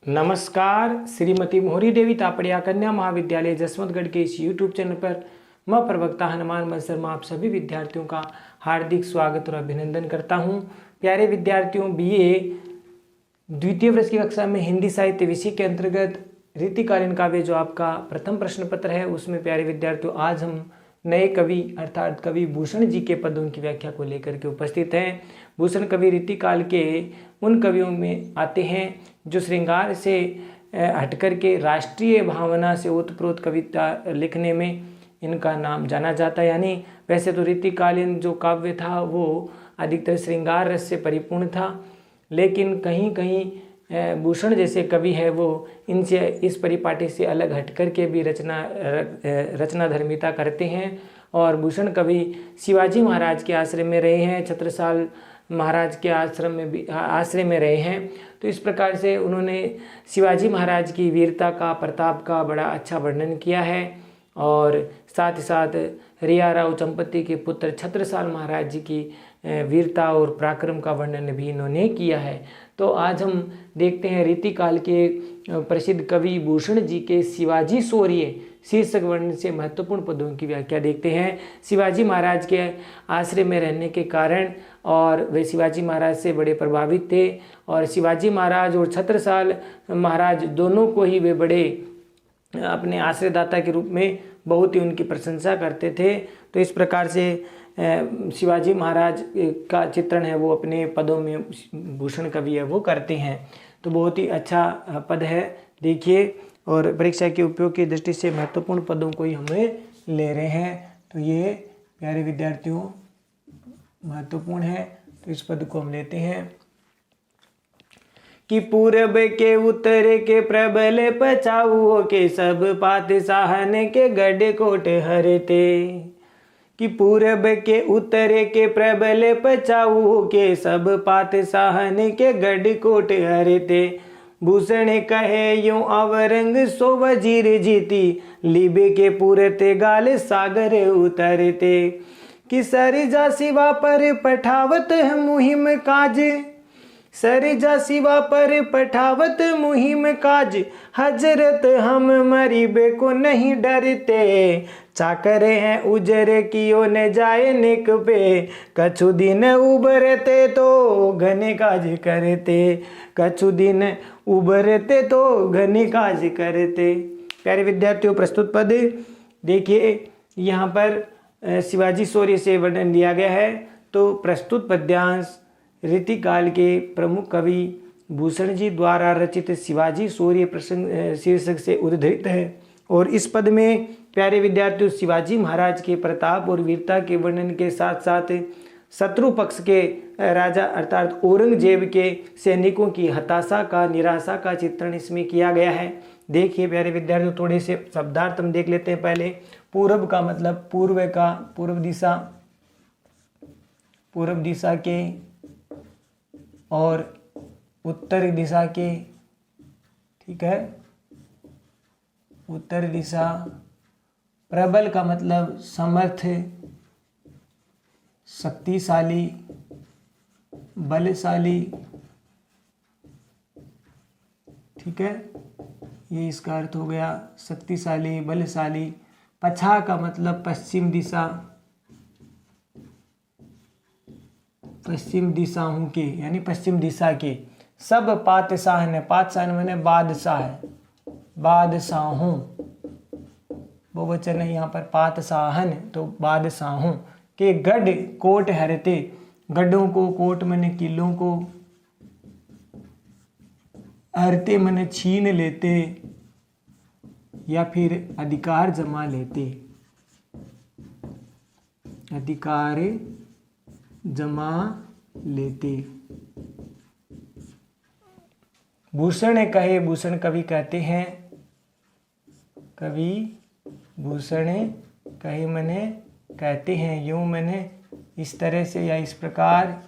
नमस्कार। श्रीमती मोहरी देवी तापड़िया कन्या महाविद्यालय जसवंतगढ़ के इस यूट्यूब चैनल पर मैं प्रवक्ता हनुमान बंसल शर्मा आप सभी विद्यार्थियों का हार्दिक स्वागत और अभिनंदन करता हूं। प्यारे विद्यार्थियों, बीए द्वितीय वर्ष की कक्षा में हिंदी साहित्य विषय के अंतर्गत रीतिकालीन काव्य जो आपका प्रथम प्रश्न पत्र है, उसमें प्यारे विद्यार्थियों आज हम नए कवि अर्थात कवि भूषण जी के पदों की व्याख्या को लेकर के उपस्थित हैं। भूषण कवि रीतिकाल के उन कवियों में आते हैं जो श्रृंगार से हटकर के राष्ट्रीय भावना से ओतप्रोत कविता लिखने में इनका नाम जाना जाता है। यानी वैसे तो रीतिकालीन जो काव्य था वो अधिकतर श्रृंगार रस से परिपूर्ण था, लेकिन कहीं कहीं भूषण जैसे कवि है वो इनसे इस परिपाटी से अलग हट कर के भी रचना धर्मिता करते हैं। और भूषण कवि शिवाजी महाराज के आश्रय में रहे हैं, छत्रसाल महाराज के आश्रय में रहे हैं। तो इस प्रकार से उन्होंने शिवाजी महाराज की वीरता का, प्रताप का बड़ा अच्छा वर्णन किया है। और साथ ही साथ रिया राव चंपती के पुत्र छत्रसाल महाराज जी की वीरता और पराक्रम का वर्णन भी इन्होंने किया है। तो आज हम देखते हैं रीतिकाल के प्रसिद्ध कवि भूषण जी के शिवाजी शौर्य शीर्षक वर्णन से महत्वपूर्ण पदों की व्याख्या देखते हैं। शिवाजी महाराज के आश्रय में रहने के कारण और वे शिवाजी महाराज से बड़े प्रभावित थे, और शिवाजी महाराज और छत्रसाल महाराज दोनों को ही वे बड़े अपने आश्रयदाता के रूप में बहुत ही उनकी प्रशंसा करते थे। तो इस प्रकार से शिवाजी महाराज का चित्रण है वो अपने पदों में भूषण कवि है वो करते हैं। तो बहुत ही अच्छा पद है, देखिए, और परीक्षा के उपयोग की दृष्टि से महत्वपूर्ण पदों को ही हमें ले रहे हैं। तो ये प्यारे विद्यार्थियों महत्वपूर्ण है, तो इस पद को हम लेते हैं कि पूरब के उत्तर के प्रबल पचाऊ के सब पातशाहन के गढ़ कोट हरते। कि पूरब के उत्तर के प्रबल पचाऊ के सब पातशाहन के गढ़ कोट हरते। भूषण कहे यूं अवरंग सो वजीर जीती लिबे के पूरते गाल सागर उतरते। कि सरिजा शिवा पर पठावत मुहिम काज, सरिजा शिवा पर पठावत मुहिम काज, हजरत हम मरीबे को नहीं डरते। चाकर हैं उजर कियो न जाए निक पे, कछु दिन उबरते तो घने काज करते, कछु दिन उबरते तो घने काज करते। प्यारे विद्यार्थियों, प्रस्तुत पद देखिए, यहाँ पर शिवाजी शौर्य से वर्णन दिया गया है। तो प्रस्तुत पद्यांश रीतिकाल के प्रमुख कवि भूषण जी द्वारा रचित शिवाजी शौर्य प्रसंग शीर्षक से उद्धृत है। और इस पद में प्यारे विद्यार्थियों शिवाजी महाराज के प्रताप और वीरता के वर्णन के साथ साथ शत्रु पक्ष के राजा अर्थात औरंगजेब के सैनिकों की हताशा का, निराशा का चित्रण इसमें किया गया है। देखिए प्यारे विद्यार्थियों, थोड़े से शब्दार्थ हम देख लेते हैं। पहले पूरब का मतलब पूर्व का, पूर्व दिशा, पूर्व दिशा के, और उत्तर दिशा के, ठीक है, उत्तर दिशा। प्रबल का मतलब समर्थ, शक्तिशाली, बलशाली, ठीक है, ये इसका अर्थ हो गया, शक्तिशाली, बलशाली। पछा का मतलब पश्चिम दिशा, पश्चिम दिशाओं के, यानी पश्चिम दिशा के। सब पातशाहन है, पातशाहन मैंने बादशाह है, बादशाहों, बहुवचन है यहाँ पर पातशाहन, तो बादशाहों के गढ़ कोट हरते। गढ़ों को, कोट मैंने किलों को, हरते मैंने छीन लेते या फिर अधिकार जमा लेते, अधिकार जमा लेते। भूषण कहे, भूषण कवि कहते हैं, कवि भूषण कहे मैंने कहते हैं, यूं मैंने इस तरह से या इस प्रकार।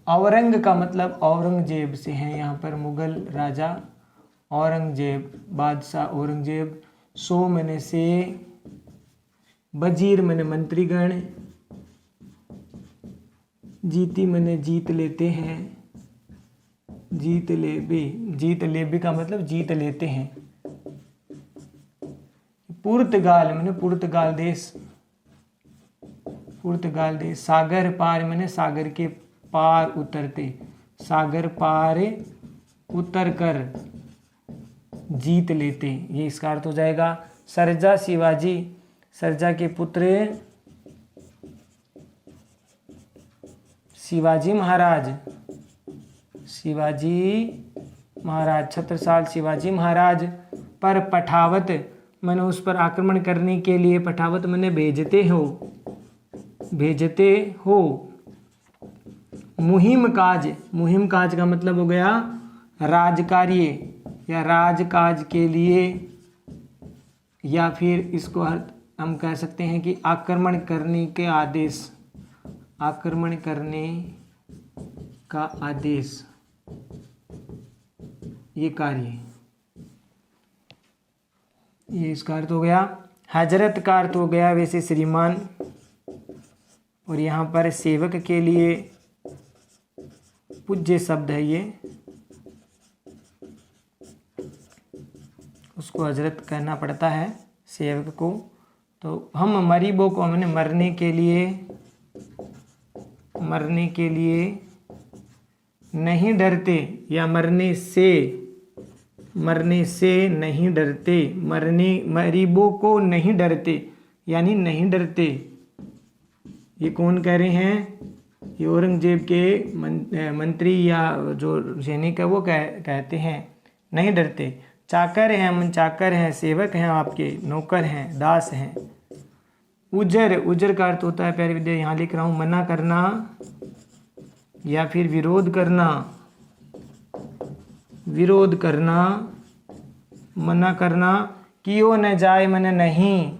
औरंग का मतलब औरंगजेब से है, यहाँ पर मुगल राजा औरंगजेब, बादशाह औरंगजेब। सो मैंने से, वजीर मैंने मंत्रीगण, जीती मैंने जीत लेते हैं, जीत लेबे, जीत लेबे का मतलब जीत लेते हैं। पुर्तगाल मैंने पुर्तगाल देश, पुर्तगाल देश। सागर पार मैंने सागर के पार उतरते, सागर पार उतर कर जीत लेते, ये इसका अर्थ हो जाएगा। सरजा शिवाजी, सरजा के पुत्र शिवाजी महाराज, शिवाजी महाराज, छत्रसाल शिवाजी महाराज पर पठावत मैंने उस पर आक्रमण करने के लिए, पठावत मैंने भेजते हो, भेजते हो। मुहिम काज, मुहिम काज का मतलब हो गया राजकार्य या राजकाज के लिए, या फिर इसको हम कह सकते हैं कि आक्रमण करने के आदेश, आक्रमण करने का आदेश, ये कार्य, ये इसका अर्थ हो गया। हजरत का अर्थ हो गया वैसे श्रीमान, और यहाँ पर सेवक के लिए पूज्य शब्द है, ये उसको हजरत कहना पड़ता है सेवक को। तो हम मरीबों को हमने मरने के लिए, मरने के लिए नहीं डरते, या मरने से, मरने से नहीं डरते, मरने मरीबों को नहीं डरते यानी नहीं डरते। ये कौन कह रहे हैं? ये औरंगजेब के मंत्री या जो सैनिक है वो कहते हैं नहीं डरते। चाकर हैं, हम चाकर हैं, सेवक हैं, आपके नौकर हैं, दास हैं। उजर, उजर का अर्थ होता है प्यारे विद्या, यहाँ लिख रहा हूँ, मना करना या फिर विरोध करना, विरोध करना, मना करना। कियो न जाए मन नहीं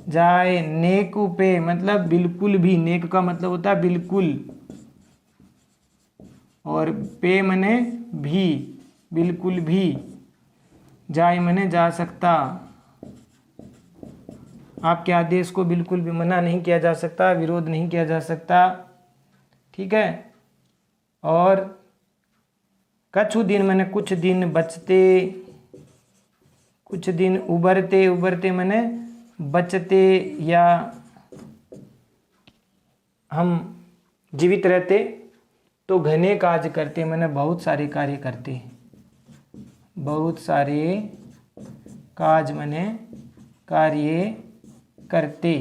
जाए, नेक पे मतलब बिल्कुल भी, नेक का मतलब होता है बिल्कुल, और पे मने भी, बिल्कुल भी, जाए मने जा सकता। आपके आदेश को बिल्कुल भी मना नहीं किया जा सकता, विरोध नहीं किया जा सकता, ठीक है। और कछु दिन मैंने कुछ दिन बचते, कुछ दिन उबरते, उबरते मैंने बचते या हम जीवित रहते, तो घने काज करते मैंने बहुत सारे कार्य करते, बहुत सारे काज मैंने कार्य करते।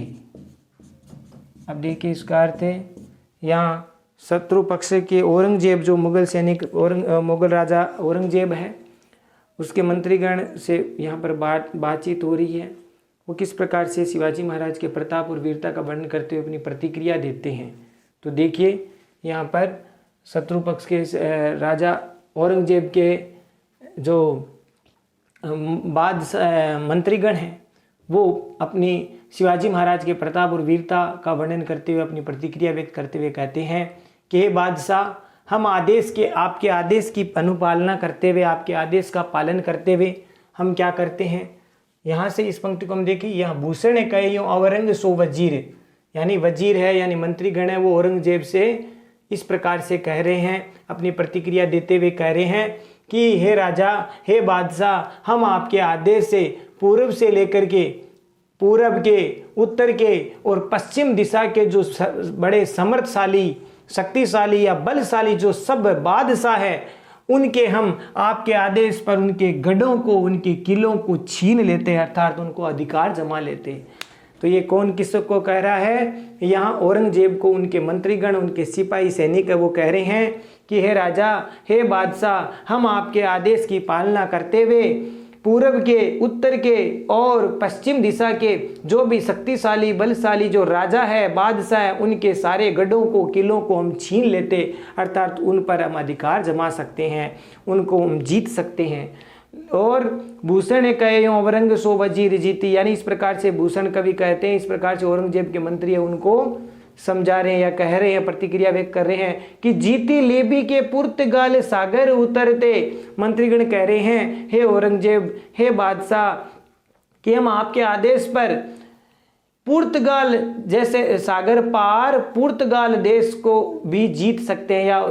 अब देखिए इसका अर्थ है, यहाँ शत्रु पक्ष के औरंगजेब, जो मुगल सैनिक मुगल राजा औरंगजेब है, उसके मंत्रीगण से यहाँ पर बातचीत हो रही है। वो किस प्रकार से शिवाजी महाराज के प्रताप और वीरता का वर्णन करते हुए अपनी प्रतिक्रिया देते हैं। तो देखिए यहाँ पर शत्रु पक्ष के राजा औरंगजेब के जो मंत्रीगण हैं, वो अपनी शिवाजी महाराज के प्रताप और वीरता का वर्णन करते हुए अपनी प्रतिक्रिया व्यक्त करते हुए कहते हैं कि हे बादशाह, हम आदेश के, आपके आदेश की अनुपालना करते हुए, आपके आदेश का पालन करते हुए हम क्या करते हैं। यहाँ से इस पंक्ति को हम देखिए, यहाँ भूषण कहे यूँ औरंग सो वजीर, यानी वजीर है यानी मंत्रीगण है, वो औरंगजेब से इस प्रकार से कह रहे हैं, अपनी प्रतिक्रिया देते हुए कह रहे हैं कि हे राजा, हे बादशाह, हम आपके आदेश से पूर्व से लेकर के पूरब के, उत्तर के और पश्चिम दिशा के जो बड़े समर्थशाली, शक्तिशाली या बलशाली जो सब बादशाह है, उनके हम आपके आदेश पर उनके गढ़ों को, उनके किलों को छीन लेते हैं, अर्थात उनको अधिकार जमा लेते हैं। तो ये कौन किसको कह रहा है? यहाँ औरंगजेब को उनके मंत्रीगण, उनके सिपाही सैनिक है, वो कह रहे हैं कि हे राजा, हे बादशाह, हम आपके आदेश की पालना करते हुए पूरब के, उत्तर के और पश्चिम दिशा के जो भी शक्तिशाली, बलशाली जो राजा है, बादशाह है, उनके सारे गढ़ों को, किलों को हम छीन लेते, अर्थात उन पर हम अधिकार जमा सकते हैं, उनको हम जीत सकते हैं। और भूषण कहे यूँ औरंग सो वजीर जीती, यानी इस प्रकार से भूषण कवि कहते हैं, इस प्रकार से औरंगजेब के मंत्री है उनको समझा रहे हैं या कह रहे हैं, प्रतिक्रिया व्यक्त कर रहे हैं कि जीती लेबी के पुर्तगाल सागर उतरते। मंत्रीगण कह रहे हैं, हे औरंगजेब, हे बादशाह, कि हम आपके आदेश पर पुर्तगाल जैसे सागर पार पुर्तगाल देश को भी जीत सकते हैं, या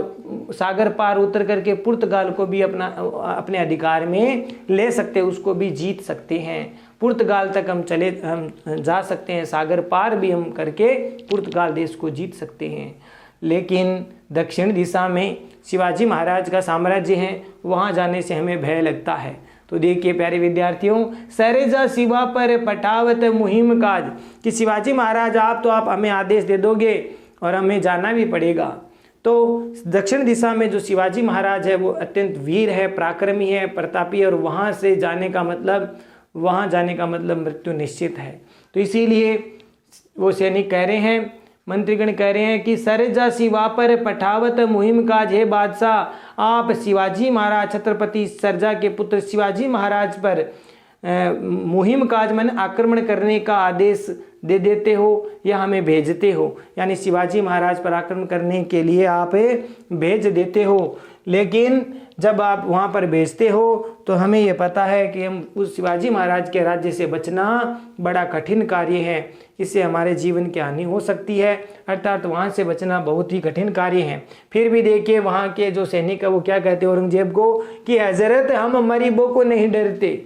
सागर पार उतर करके पुर्तगाल को भी अपने अधिकार में ले सकते हैं, उसको भी जीत सकते हैं। पुर्तगाल तक हम जा सकते हैं, सागर पार भी हम करके पुर्तगाल देश को जीत सकते हैं। लेकिन दक्षिण दिशा में शिवाजी महाराज का साम्राज्य है, वहाँ जाने से हमें भय लगता है। तो देखिए प्यारे विद्यार्थियों, सरेजा शिवा पर पठावत मुहिम काज, कि शिवाजी महाराज आप हमें आदेश दे दोगे और हमें जाना भी पड़ेगा। तो दक्षिण दिशा में जो शिवाजी महाराज है वो अत्यंत वीर है, पराक्रमी है, प्रतापी है, और वहाँ जाने का मतलब मृत्यु निश्चित है। तो इसीलिए वो सैनिक कह रहे हैं, मंत्रीगण कह रहे हैं कि सरेजा शिवा पर पठावत मुहिम काज, हे बादशाह आप शिवाजी महाराज छत्रपति सरजा के पुत्र शिवाजी महाराज पर मुहिम काज मन आक्रमण करने का आदेश दे देते हो या हमें भेजते हो, यानी शिवाजी महाराज पर आक्रमण करने के लिए आप भेज देते हो। लेकिन जब आप वहाँ पर भेजते हो तो हमें ये पता है कि हम उस शिवाजी महाराज के राज्य से बचना बड़ा कठिन कार्य है, इससे हमारे जीवन की हानि हो सकती है, अर्थात वहाँ से बचना बहुत ही कठिन कार्य है। फिर भी देखिए वहाँ के जो सैनिक है वो क्या कहते हैं औरंगजेब को कि हजरत हम मरीबों को नहीं डरते।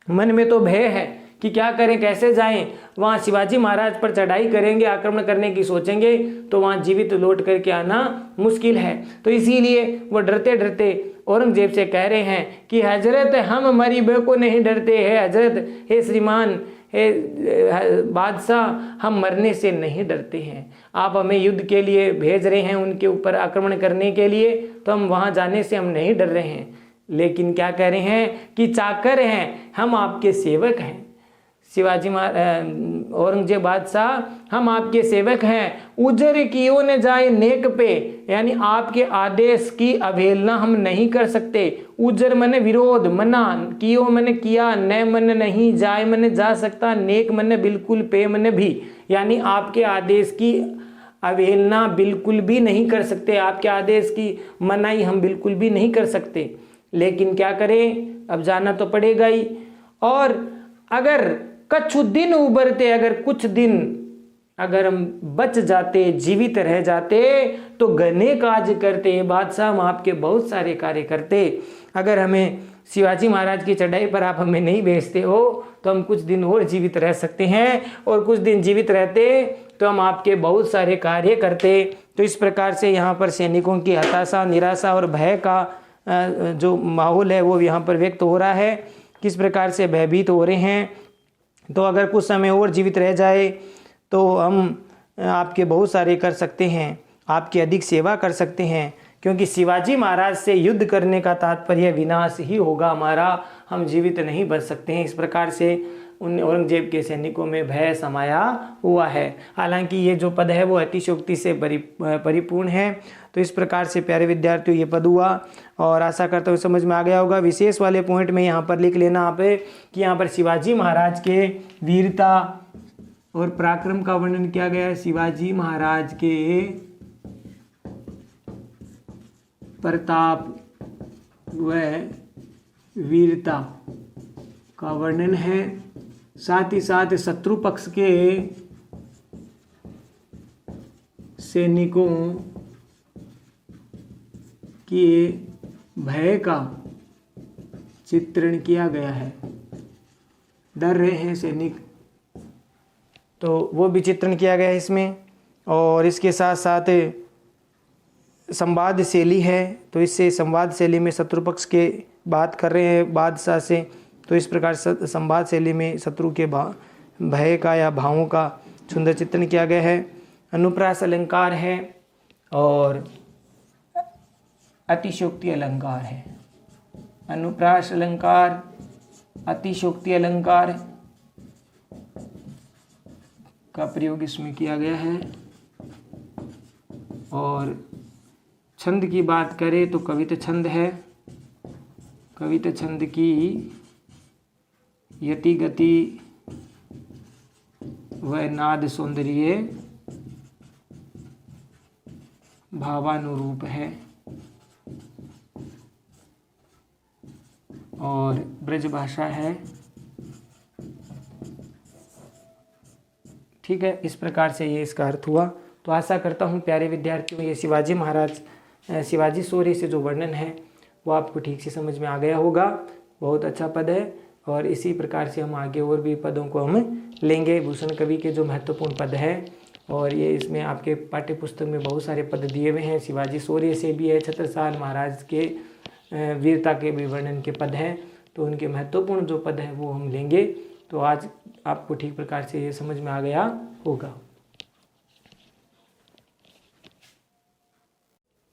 मन में तो भय है कि क्या करें, कैसे जाएं, वहाँ शिवाजी महाराज पर चढ़ाई करेंगे, आक्रमण करने की सोचेंगे तो वहाँ जीवित लौट करके आना मुश्किल है। तो इसीलिए वो डरते डरते औरंगजेब से कह रहे हैं कि हजरत हम मरीबों को नहीं डरते हैं, हजरत हे श्रीमान हे बादशाह हम मरने से नहीं डरते हैं, आप हमें युद्ध के लिए भेज रहे हैं उनके ऊपर आक्रमण करने के लिए, तो हम वहाँ जाने से हम नहीं डर रहे हैं। लेकिन क्या कह रहे हैं कि चाकर हैं, हम आपके सेवक हैं। शिवाजी औरंगजेब बादशाह हम आपके सेवक हैं, उजर कियो न जाए नेक पे, यानी आपके आदेश की अवहेलना हम नहीं कर सकते। उजर मने विरोध, मना, कियो मने किया, न मन नहीं, जाए मने जा सकता, नेक मने बिल्कुल, पे मने भी, यानी आपके आदेश की अवहेलना बिल्कुल भी नहीं कर सकते, आपके आदेश की मनाही हम बिल्कुल भी नहीं कर सकते। लेकिन क्या करें, अब जाना तो पड़ेगा ही। और अगर कछु दिन उबरते, अगर कुछ दिन अगर हम बच जाते, जीवित रह जाते तो घने काज करते, बादशाह हम आपके बहुत सारे कार्य करते। अगर हमें शिवाजी महाराज की चढ़ाई पर आप हमें नहीं भेजते हो तो हम कुछ दिन और जीवित रह सकते हैं, और कुछ दिन जीवित रहते तो हम आपके बहुत सारे कार्य करते। तो इस प्रकार से यहाँ पर सैनिकों की हताशा, निराशा और भय का जो माहौल है वो यहाँ पर व्यक्त हो रहा है, किस प्रकार से भयभीत हो रहे हैं। तो अगर कुछ समय और जीवित रह जाए तो हम आपके बहुत सारे कर सकते हैं, आपकी अधिक सेवा कर सकते हैं, क्योंकि शिवाजी महाराज से युद्ध करने का तात्पर्य विनाश ही होगा हमारा, हम जीवित नहीं बच सकते हैं। इस प्रकार से उन औरंगजेब के सैनिकों में भय समाया हुआ है। हालांकि ये जो पद है वो अतिशयोक्ति से परिपूर्ण है। तो इस प्रकार से प्यारे विद्यार्थियों ये पद हुआ, और आशा करता हूँ समझ में आ गया होगा। विशेष वाले पॉइंट में यहाँ पर लिख लेना आप कि यहाँ पर शिवाजी महाराज के वीरता और पराक्रम का वर्णन किया गया है। शिवाजी महाराज के प्रताप व वीरता का वर्णन है, साथ ही साथ शत्रु पक्ष के सैनिकों के भय का चित्रण किया गया है। डर रहे हैं सैनिक, तो वो भी चित्रण किया गया है इसमें। और इसके साथ साथ संवाद शैली है, तो इससे संवाद शैली में शत्रु पक्ष के बात कर रहे हैं बादशाह से, तो इस प्रकार संवाद शैली में शत्रु के भय का या भावों का सुंदर चित्रण किया गया है। अनुप्रास अलंकार है और अतिशयोक्ति अलंकार है। अनुप्रास अलंकार, अतिशयोक्ति अलंकार का प्रयोग इसमें किया गया है। और छंद की बात करें तो कविता छंद है। कविता छंद की यति गति व नाद सौंदर्य भावानुरूप है। और ब्रज भाषा है। ठीक है, इस प्रकार से ये इसका अर्थ हुआ। तो आशा करता हूँ प्यारे विद्यार्थियों ये शिवाजी शौर्य से जो वर्णन है वो आपको ठीक से समझ में आ गया होगा। बहुत अच्छा पद है और इसी प्रकार से हम आगे और भी पदों को हम लेंगे। भूषण कवि के जो महत्वपूर्ण पद है और ये इसमें आपके पाठ्य पुस्तक में बहुत सारे पद दिए हुए हैं। शिवाजी शौर्य से भी है, छत्रसाल महाराज के वीरता के भी वर्णन के पद हैं, तो उनके महत्वपूर्ण जो पद हैं वो हम लेंगे। तो आज आपको ठीक प्रकार से ये समझ में आ गया होगा।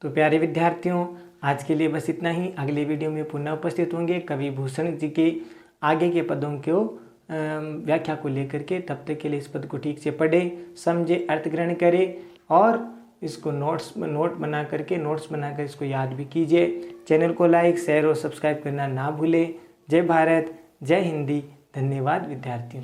तो प्यारे विद्यार्थियों आज के लिए बस इतना ही। अगले वीडियो में पुनः उपस्थित होंगे कवि भूषण जी के आगे के पदों को व्याख्या को लेकर के। तब तक के लिए इस पद को ठीक से पढ़ें, समझे, अर्थ ग्रहण करें और इसको नोट बना कर इसको याद भी कीजिए। चैनल को लाइक, शेयर और सब्सक्राइब करना ना भूलें। जय भारत, जय हिंदी। धन्यवाद विद्यार्थियों।